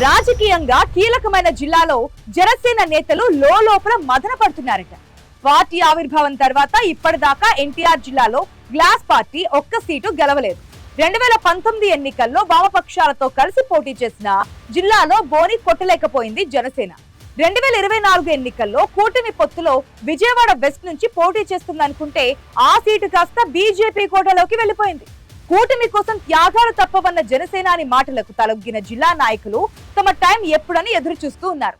రాజకీయంగా కీలకమైన జిల్లాలో జనసేన నేతలు లోపల మదన పడుతున్నారట. పార్టీ ఆవిర్భావం తర్వాత ఇప్పటిదాకా ఎన్టీఆర్ జిల్లాలో గ్లాస్ పార్టీ ఒక్క సీటు గెలవలేదు. 2019 ఎన్నికల్లో వామపక్షాలతో కలిసి పోటీ చేసిన జిల్లాలో బోని కొట్టలేకపోయింది జనసేన. 2024 ఎన్నికల్లో కూటమి పొత్తులో విజయవాడ వెస్ట్ నుంచి పోటీ చేస్తుందనుకుంటే ఆ సీటు కాస్త బీజేపీ కోటలోకి వెళ్లిపోయింది. కూటమి కోసం త్యాగాలు తప్పవన్న జనసేనాని మాటలకు తలొగ్గిన జిల్లా నాయకులు తమ టైం ఎప్పుడని ఎదురు చూస్తూ ఉన్నారు.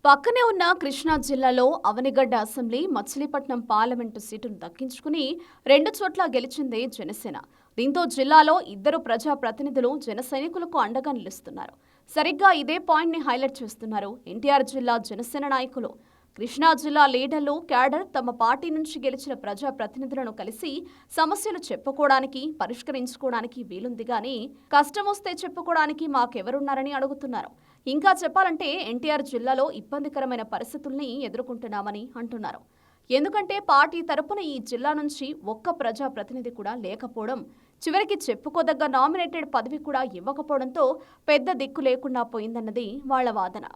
పక్కనే ఉన్న కృష్ణా జిల్లాలో అవనిగడ్డ అసెంబ్లీ, మచిలీపట్నం పార్లమెంటు సీటును దక్కించుకుని 2 చోట్ల గెలిచిందే జనసేన. దీంతో జిల్లాలో 2 ప్రజా ప్రతినిధులు జన సైనికులకు అండగా నిలుస్తున్నారు. సరిగ్గా ఇదే పాయింట్ ని హైలైట్ చేస్తున్నారు ఎన్టీఆర్ జిల్లా జనసేన నాయకులు. కృష్ణా జిల్లా లీడర్లు, క్యాడర్ తమ పార్టీ నుంచి గెలిచిన ప్రజా ప్రతినిధులను కలిసి సమస్యలు చెప్పుకోవడానికి, పరిష్కరించుకోవడానికి వీలుంది గానీ కష్టం వస్తే చెప్పుకోవడానికి మాకెవరున్నారని అడుగుతున్నారు. ఇంకా చెప్పాలంటే ఎన్టీఆర్ జిల్లాలో ఇబ్బందికరమైన పరిస్థితుల్ని ఎదుర్కొంటున్నామని అంటున్నారు. ఎందుకంటే పార్టీ తరపున ఈ జిల్లా నుంచి ఒక్క ప్రజా ప్రతినిధి కూడా లేకపోవడం, చివరికి చెప్పుకోదగ్గ నామినేటెడ్ పదవి కూడా ఇవ్వకపోవడంతో పెద్ద దిక్కు లేకుండా పోయిందన్నది వాళ్ల వాదన.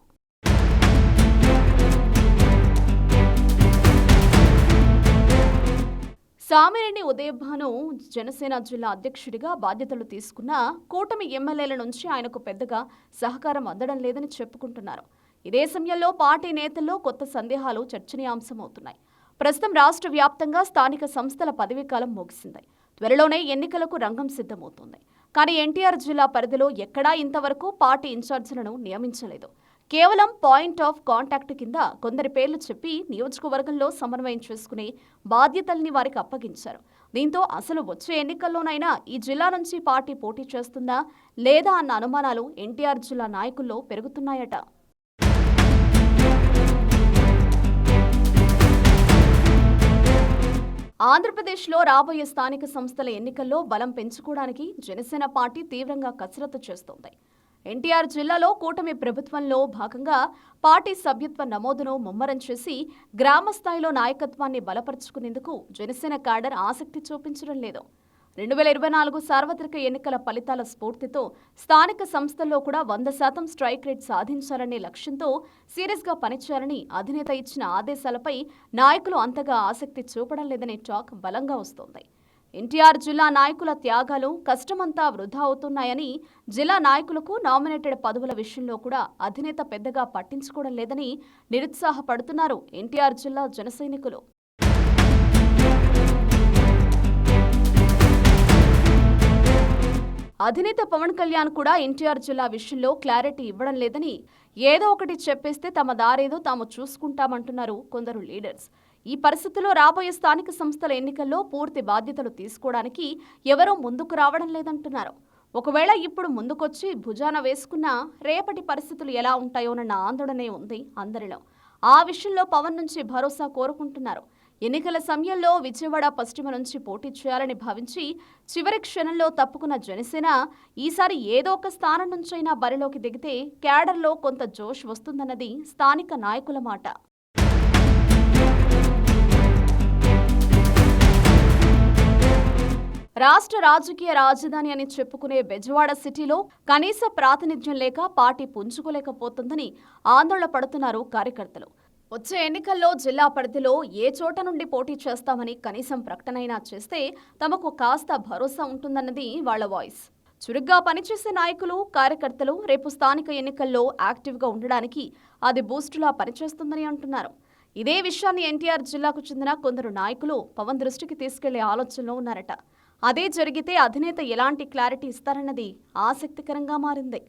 సామిరెడ్డి ఉదయభాను జనసేన జిల్లా అధ్యక్షుడిగా బాధ్యతలు తీసుకున్న కూటమి ఎమ్మెల్యేల నుంచి ఆయనకు పెద్దగా సహకారం అందడం లేదని చెప్పుకుంటున్నారు. ఇదే సమయంలో పార్టీ నేతల్లో కొత్త సందేహాలు చర్చనీయాంశమవుతున్నాయి. ప్రస్తుతం రాష్ట్ర వ్యాప్తంగా స్థానిక సంస్థల పదవీకాలం ముగిసింది. త్వరలోనే ఎన్నికలకు రంగం సిద్ధమవుతుంది. కానీ ఎన్టీఆర్ జిల్లా పరిధిలో ఎక్కడా ఇంతవరకు పార్టీ ఇన్ఛార్జీలను నియమించలేదు. కేవలం పాయింట్ ఆఫ్ కాంటాక్ట్ కింద కొందరి పేర్లు చెప్పి నియోజకవర్గంలో సమన్వయం చేసుకునే బాధ్యతల్ని వారికి అప్పగించారు. దీంతో అసలు వచ్చే ఎన్నికల్లోనైనా ఈ జిల్లా నుంచి పార్టీ పోటీ చేస్తుందా లేదా అన్న అనుమానాలు ఎన్టీఆర్ జిల్లా నాయకుల్లో పెరుగుతున్నాయట. ఆంధ్రప్రదేశ్లో రాబోయే స్థానిక సంస్థల ఎన్నికల్లో బలం పెంచుకోవడానికి జనసేన పార్టీ తీవ్రంగా కసరత్తు చేస్తోంది. ఎన్టీఆర్ జిల్లాలో కూటమి ప్రభుత్వంలో భాగంగా పార్టీ సభ్యత్వ నమోదును ముమ్మరం చేసి గ్రామ స్థాయిలో నాయకత్వాన్ని బలపరుచుకునేందుకు జనసేన క్యాడర్ ఆసక్తి చూపించడం లేదు. 2024 సార్వత్రిక ఎన్నికల ఫలితాల స్ఫూర్తితో స్థానిక సంస్థల్లో కూడా 100% స్ట్రైక్ రేట్ సాధించాలనే లక్ష్యంతో సీరియస్గా పనిచేయాలని అధినేత ఇచ్చిన ఆదేశాలపై నాయకులు అంతగా ఆసక్తి చూపడం లేదనే టాక్ బలంగా వస్తోంది. ఎన్టీఆర్ జిల్లా నాయకుల త్యాగాలు, కష్టమంతా వృధా అవుతున్నాయని, జిల్లా నాయకులకు నామినేటెడ్ పదవుల విషయంలో కూడా అధినేత పెద్దగా పట్టించుకోవడం లేదని నిరుత్సాహపడుతున్నారు ఎన్టీఆర్ జిల్లా జనసైనికులు. అధినేత పవన్ కళ్యాణ్ కూడా ఎన్టీఆర్ జిల్లా విషయంలో క్లారిటీ ఇవ్వడం లేదని, ఏదో ఒకటి చెప్పేస్తే తమ దారేదో తాము చూసుకుంటామంటున్నారు కొందరు లీడర్స్. ఈ పరిస్థితుల్లో రాబోయే స్థానిక సంస్థల ఎన్నికల్లో పూర్తి బాధ్యతలు తీసుకోవడానికి ఎవరూ ముందుకు రావడం లేదంటున్నారు. ఒకవేళ ఇప్పుడు ముందుకొచ్చి భుజాన వేసుకున్నా రేపటి పరిస్థితులు ఎలా ఉంటాయోనన్న ఆందోళనే ఉంది అందరిలో. ఆ విషయంలో పవన్ నుంచి భరోసా కోరుకుంటున్నారు. ఎన్నికల సమయంలో విజయవాడ పశ్చిమ నుంచి పోటీ చేయాలని భావించి చివరి క్షణంలో తప్పుకున్న జనసేన ఈసారి ఏదో ఒక స్థానం నుంచైనా బరిలోకి దిగితే క్యాడర్లో కొంత జోష్ వస్తుందన్నది స్థానిక నాయకుల మాట. రాష్ట్ర రాజకీయ రాజధాని అని చెప్పుకునే బెజవాడ సిటీలో కనీస ప్రాతినిధ్యం లేక పార్టీ పుంజుకోలేకపోతుందని ఆందోళన పడుతున్నారు కార్యకర్తలు. వచ్చే ఎన్నికల్లో జిల్లా పరిధిలో ఏ చోట నుండి పోటీ చేస్తామని కనీసం ప్రకటనైనా చేస్తే తమకు కాస్త భరోసా ఉంటుందన్నది వాళ్ల వాయిస్. చురుగ్గా పనిచేసే నాయకులు, కార్యకర్తలు రేపు స్థానిక ఎన్నికల్లో యాక్టివ్గా ఉండడానికి అది బూస్టులా పనిచేస్తుందని అంటున్నారు. ఇదే విషయాన్ని ఎన్టీఆర్ జిల్లాకు చెందిన కొందరు నాయకులు పవన్ దృష్టికి తీసుకెళ్లే ఆలోచనలో ఉన్నారట. అదే జరిగితే అధినేత ఎలాంటి క్లారిటీ ఇస్తారన్నది ఆసక్తికరంగా మారింది.